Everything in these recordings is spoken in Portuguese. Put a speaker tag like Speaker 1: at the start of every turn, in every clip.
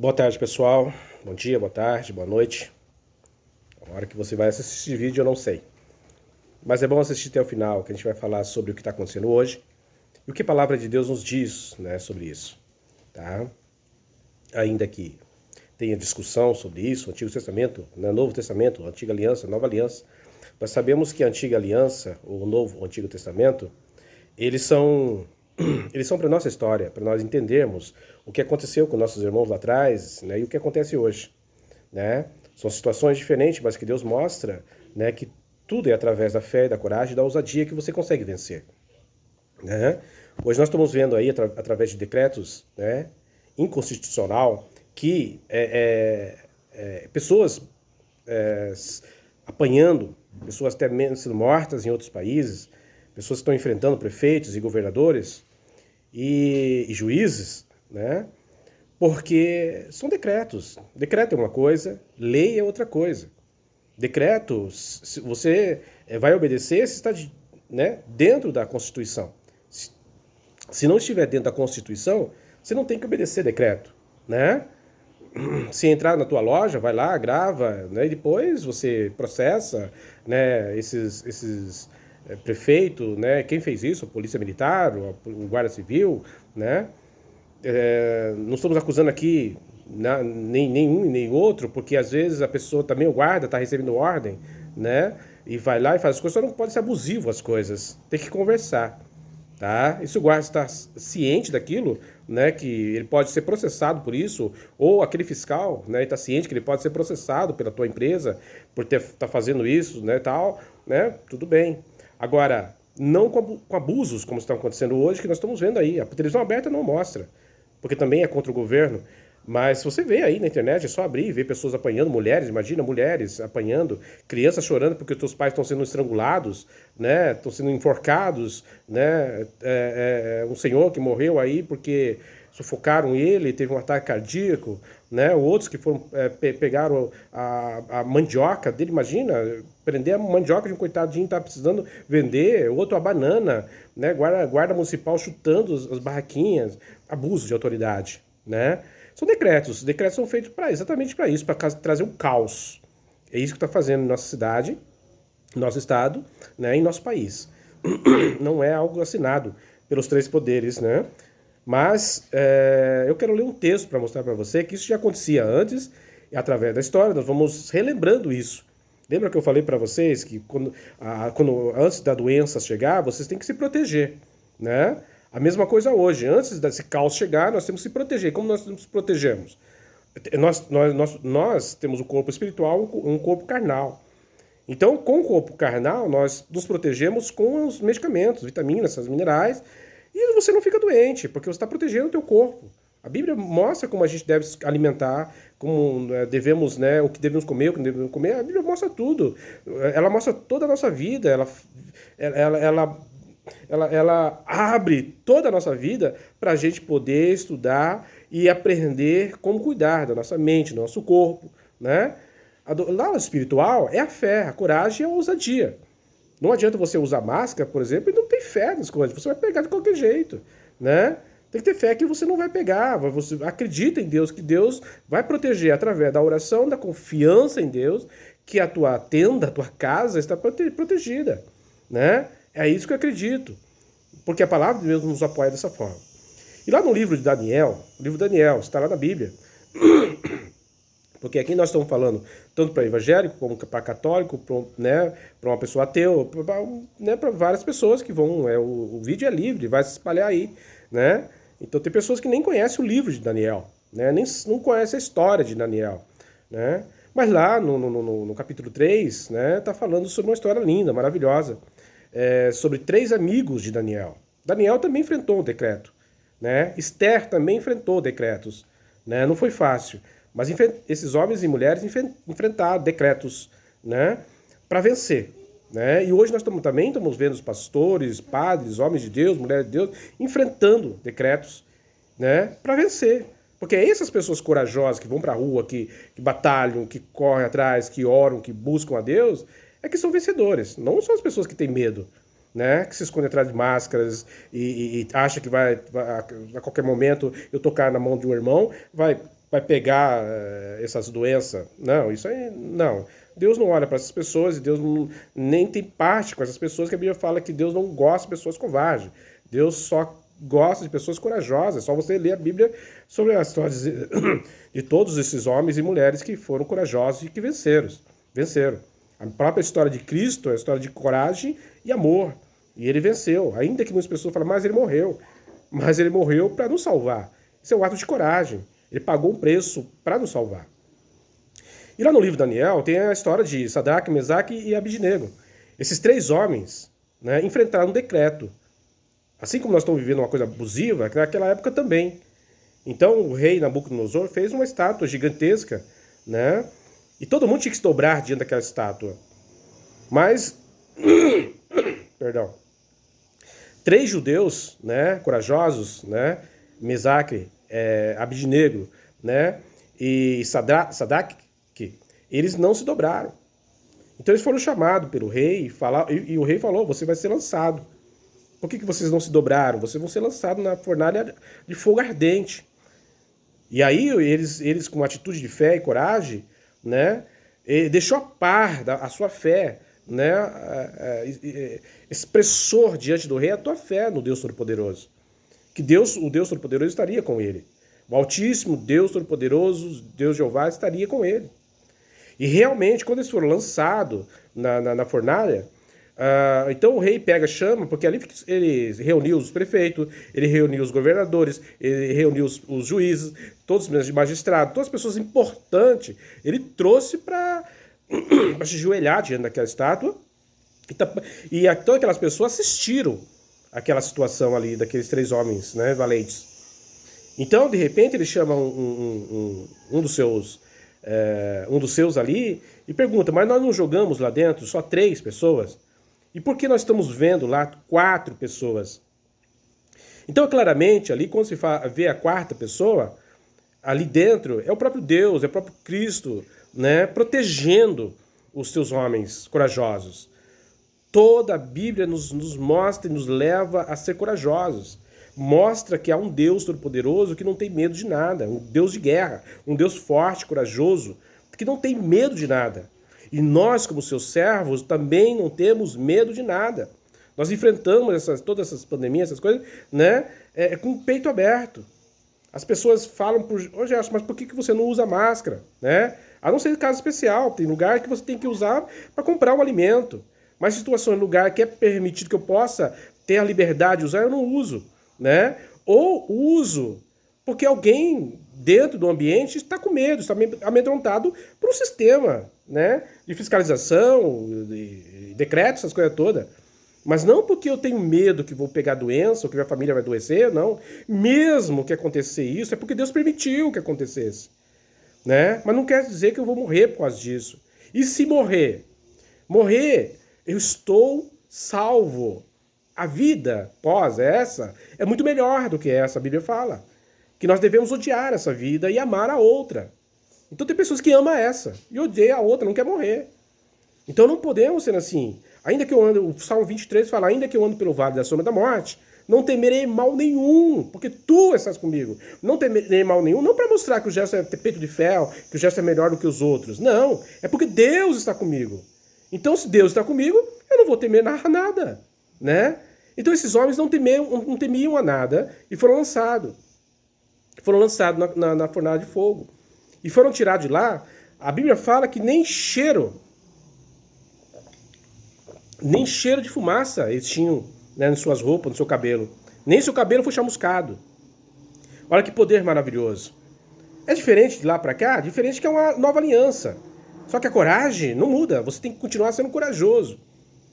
Speaker 1: Boa tarde, pessoal. Bom dia, boa tarde, boa noite. A hora que você vai assistir esse vídeo eu não sei. Mas é bom assistir até o final, que a gente vai falar sobre o que está acontecendo hoje e o que a palavra de Deus nos diz, né, sobre isso. Tá? Ainda que tenha discussão sobre isso, o Antigo Testamento, né, Novo Testamento, Antiga Aliança, Nova Aliança, nós sabemos que a Antiga Aliança, o Antigo Testamento, eles são eles são para nossa história, para nós entendermos o que aconteceu com nossos irmãos lá atrás, né, e o que acontece hoje, né? São situações diferentes, mas que Deus mostra, né, que tudo é através da fé, da coragem e da ousadia que você consegue vencer, né? Hoje nós estamos vendo aí através de decretos, né, inconstitucional que pessoas é, apanhando, pessoas até sendo mortas em outros países, pessoas que estão enfrentando prefeitos e governadores e juízes, né? Porque são decretos. Decreto é uma coisa, lei é outra coisa. Decreto, se você vai obedecer se está né, dentro da Constituição. Se não estiver dentro da Constituição, você não tem que obedecer decreto, né? Se entrar na tua loja, vai lá, grava, né, e depois você processa, né, esses prefeito, né, quem fez isso, a Polícia Militar, o Guarda Civil, né? Não estamos acusando aqui nem um e nem outro, porque às vezes a pessoa também, o guarda, está recebendo ordem, né? E vai lá e faz as coisas, só não pode ser abusivo as coisas, tem que conversar, tá? E se o guarda está ciente daquilo, né, que ele pode ser processado por isso, ou aquele fiscal, né, está ciente que ele pode ser processado pela tua empresa por tá fazendo isso, né, tal, né? Tudo bem. Agora, não com abusos como estão acontecendo hoje, que nós estamos vendo aí. A televisão aberta não mostra, porque também é contra o governo. Mas se você vê aí na internet, é só abrir e ver pessoas apanhando, mulheres, imagina, mulheres apanhando, crianças chorando porque os seus pais estão sendo estrangulados, né, estão sendo enforcados, né, um senhor que morreu aí porque sufocaram ele, teve um ataque cardíaco, né, outros que foram pegaram a mandioca dele, imagina, prender a mandioca de um coitadinho que tá precisando vender, outro a banana, né, guarda municipal chutando as barraquinhas, abuso de autoridade, né? São decretos. Decretos são feitos exatamente para isso, para trazer um caos. É isso que está fazendo em nossa cidade, nosso estado, né, em nosso país. Não é algo assinado pelos três poderes, né? Mas eu quero ler um texto para mostrar para você que isso já acontecia antes e através da história nós vamos relembrando isso. Lembra que eu falei para vocês que antes da doença chegar, vocês têm que se proteger, né? A mesma coisa hoje. Antes desse caos chegar, nós temos que se proteger. Como nós nos protegemos? Nós temos um corpo espiritual, um corpo carnal. Então, com o corpo carnal, nós nos protegemos com os medicamentos, vitaminas, essas minerais, e você não fica doente, porque você está protegendo o teu corpo. A Bíblia mostra como a gente deve se alimentar, como devemos, né, o que devemos comer, o que não devemos comer. A Bíblia mostra tudo. Ela mostra toda a nossa vida. Ela abre toda a nossa vida para a gente poder estudar e aprender como cuidar da nossa mente, do nosso corpo, né? Lá no espiritual é a fé, a coragem e a ousadia. Não adianta você usar máscara, por exemplo, e não ter fé nas coisas. Você vai pegar de qualquer jeito, né? Tem que ter fé que você não vai pegar. Você acredita em Deus, que Deus vai proteger através da oração, da confiança em Deus, que a tua tenda, a tua casa está protegida, né? É isso que eu acredito. Porque a palavra de Deus nos apoia dessa forma. E lá no livro de Daniel, o livro de Daniel, está lá na Bíblia. Porque aqui nós estamos falando tanto para evangélico, como para católico, né, para uma pessoa ateu, para várias pessoas que vão. O vídeo é livre, vai se espalhar aí, né? Então tem pessoas que nem conhecem o livro de Daniel, né? Nem não conhecem a história de Daniel, né? Mas lá no capítulo 3, né, está falando sobre uma história linda, maravilhosa, sobre três amigos de Daniel. Daniel também enfrentou um decreto, né? Esther também enfrentou decretos, né? Não foi fácil. Mas esses homens e mulheres enfrentaram decretos, né, para vencer, né? E hoje nós também estamos vendo os pastores, padres, homens de Deus, mulheres de Deus, enfrentando decretos, né, para vencer. Porque é essas pessoas corajosas que vão para a rua, que batalham, que correm atrás, que oram, que buscam a Deus, é que são vencedores. Não são as pessoas que têm medo, né, que se esconde atrás de máscaras e acha que vai a qualquer momento eu tocar na mão de um irmão, vai vai pegar essas doenças. Não, isso aí não. Deus não olha para essas pessoas e Deus nem tem parte com essas pessoas, que a Bíblia fala que Deus não gosta de pessoas covardes. Deus só gosta de pessoas corajosas. É só você ler a Bíblia sobre a história de todos esses homens e mulheres que foram corajosos e que venceram. A própria história de Cristo é a história de coragem e amor. E ele venceu. Ainda que muitas pessoas falam, mas ele morreu. Mas ele morreu para nos salvar. Isso é um ato de coragem. Ele pagou um preço para nos salvar. E lá no livro de Daniel tem a história de Sadraque, Mesaque e Abidnego. Esses 3 homens, né, enfrentaram um decreto. Assim como nós estamos vivendo uma coisa abusiva, naquela época também. Então o rei Nabucodonosor fez uma estátua gigantesca, né? E todo mundo tinha que se dobrar diante daquela estátua. Mas, perdão, 3 judeus, né, corajosos, né, Mesaque, Abidnego, né, e Sadraque, eles não se dobraram. Então eles foram chamados pelo rei e o rei falou, você vai ser lançado. Por que vocês não se dobraram? Vocês vão ser lançados na fornalha de fogo ardente. E aí eles com uma atitude de fé e coragem, né, deixou a par a sua fé, né, expressou diante do rei a tua fé no Deus Todo-Poderoso. Que o Deus Todo-Poderoso estaria com ele. O Altíssimo Deus Todo-Poderoso, Deus Jeová, estaria com ele. E realmente, quando eles foram lançados na fornalha, então o rei pega, chama, porque ali ele reuniu os prefeitos, ele reuniu os governadores, ele reuniu os juízes, todos os magistrados, todas as pessoas importantes, ele trouxe para se ajoelhar diante daquela estátua, e todas aquelas pessoas assistiram aquela situação ali, daqueles 3 homens, né, valentes. Então, de repente, ele chama um dos seus ali e pergunta, mas nós não jogamos lá dentro só 3 pessoas? E por que nós estamos vendo lá 4 pessoas? Então, claramente, ali, quando se vê a 4ª pessoa, ali dentro, é o próprio Deus, é o próprio Cristo, né, protegendo os seus homens corajosos. Toda a Bíblia nos mostra e nos leva a ser corajosos. Mostra que há um Deus Todo-Poderoso que não tem medo de nada, um Deus de guerra, um Deus forte, corajoso, que não tem medo de nada. E nós, como seus servos, também não temos medo de nada. Nós enfrentamos todas essas pandemias, essas coisas, né, com o peito aberto. As pessoas falam, Gerson, mas por que você não usa máscara? Né? A não ser em caso especial, tem lugar que você tem que usar para comprar um alimento. Mas situação em lugar que é permitido que eu possa ter a liberdade de usar, eu não uso. Né? Ou uso porque alguém dentro do ambiente está com medo, está amedrontado por um sistema, né, de fiscalização, de decretos, essas coisas todas. Mas não porque eu tenho medo que vou pegar doença ou que minha família vai adoecer, não. Mesmo que acontecer isso, é porque Deus permitiu que acontecesse. Né? Mas não quer dizer que eu vou morrer por causa disso. E se morrer? Morrer, eu estou salvo. A vida pós essa é muito melhor do que essa, a Bíblia fala. Que nós devemos odiar essa vida e amar a outra. Então tem pessoas que amam essa e odeiam a outra, não quer morrer. Então não podemos ser assim. Ainda que eu ande, o Salmo 23 fala, ainda que eu ande pelo vale da sombra da morte, não temerei mal nenhum, porque tu estás comigo. Não temerei mal nenhum, não para mostrar que o Gerson é peito de ferro, que o Gerson é melhor do que os outros. Não, é porque Deus está comigo. Então se Deus está comigo, eu não vou temer nada, né? Então esses homens não temiam a nada e foram lançados. Foram lançados na fornalha de fogo. E foram tirados de lá. A Bíblia fala que nem cheiro de fumaça eles tinham, né, nas suas roupas, no seu cabelo. Nem seu cabelo foi chamuscado. Olha que poder maravilhoso. É diferente de lá para cá? Diferente que é uma nova aliança. Só que a coragem não muda. Você tem que continuar sendo corajoso,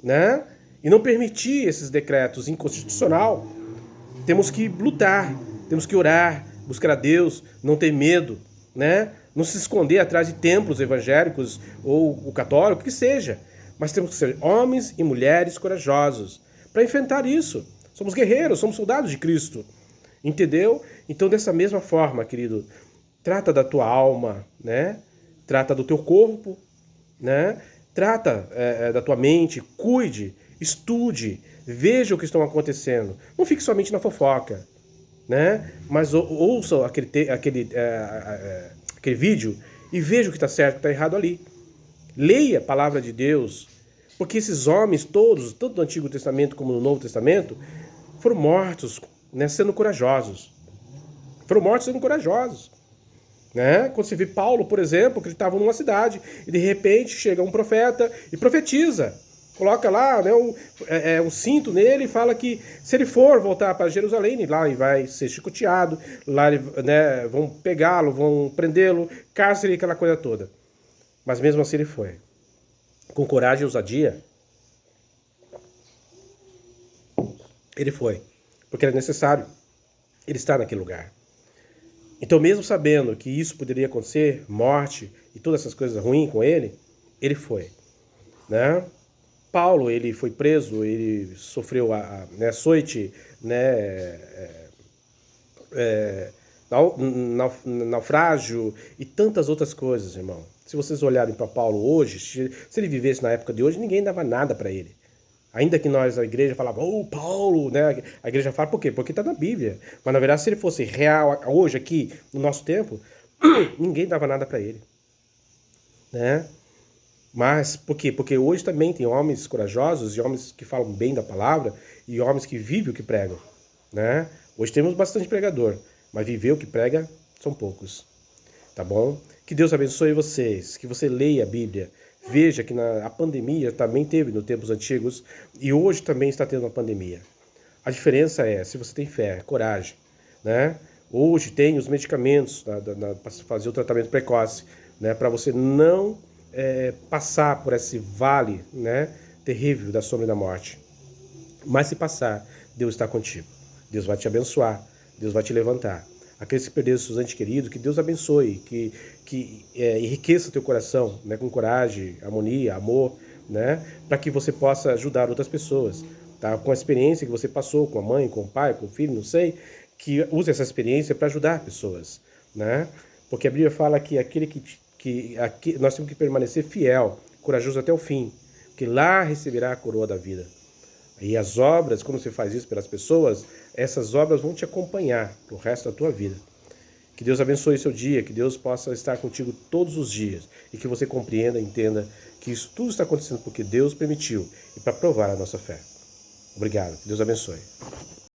Speaker 1: né? E não permitir esses decretos inconstitucional. Temos que lutar, temos que orar, buscar a Deus, não ter medo, né? Não se esconder atrás de templos evangélicos ou o católico, o que seja. Mas temos que ser homens e mulheres corajosos para enfrentar isso. Somos guerreiros, somos soldados de Cristo. Entendeu? Então, dessa mesma forma, querido, trata da tua alma, né? Trata do teu corpo, né? Trata da tua mente, cuide, estude, veja o que está acontecendo. Não fique somente na fofoca. né? Mas ouça aquele vídeo e veja o que está certo e o que está errado ali. Leia a palavra de Deus, porque esses homens todos, tanto no Antigo Testamento como no Novo Testamento, foram mortos, né, sendo corajosos. Foram mortos sendo corajosos. Né? Quando você vê Paulo, por exemplo, que ele estava numa cidade e de repente chega um profeta e profetiza. Coloca lá, né, um cinto nele e fala que se ele for voltar para Jerusalém, lá ele vai ser chicoteado, lá né, vão pegá-lo, vão prendê-lo, cárcere, aquela coisa toda. Mas mesmo assim ele foi. Com coragem e ousadia, ele foi. Porque era necessário ele estar naquele lugar. Então, mesmo sabendo que isso poderia acontecer, morte e todas essas coisas ruins com ele, ele foi. Né? Paulo, ele foi preso, ele sofreu açoite, né, naufrágio e tantas outras coisas, irmão. Se vocês olharem para Paulo hoje, se ele vivesse na época de hoje, ninguém dava nada para ele. Ainda que nós, a igreja, falava, Paulo, né? A igreja fala, por quê? Porque está na Bíblia. Mas, na verdade, se ele fosse real hoje, aqui, no nosso tempo, ninguém dava nada para ele. Né? Mas, por quê? Porque hoje também tem homens corajosos e homens que falam bem da palavra e homens que vivem o que pregam. Né? Hoje temos bastante pregador, mas viver o que prega são poucos. Tá bom? Que Deus abençoe vocês, que você leia a Bíblia. Veja que a pandemia também teve nos tempos antigos e hoje também está tendo uma pandemia. A diferença é se você tem fé, coragem, né? Hoje tem os medicamentos para fazer o tratamento precoce, né? Para você não passar por esse vale, né, terrível da sombra da morte. Mas se passar, Deus está contigo. Deus vai te abençoar, Deus vai te levantar. Aqueles que perderam seus entes queridos, que Deus abençoe, que enriqueça teu coração, né, com coragem, harmonia, amor, né, para que você possa ajudar outras pessoas, tá? Com a experiência que você passou com a mãe, com o pai, com o filho, não sei, que use essa experiência para ajudar pessoas, né? Porque a Bíblia fala que nós temos que permanecer fiel, corajoso até o fim, que lá receberá a coroa da vida. E as obras, quando você faz isso pelas pessoas, essas obras vão te acompanhar pro resto da tua vida. Que Deus abençoe seu dia, que Deus possa estar contigo todos os dias e que você compreenda, entenda que isso tudo está acontecendo porque Deus permitiu e para provar a nossa fé. Obrigado. Que Deus abençoe.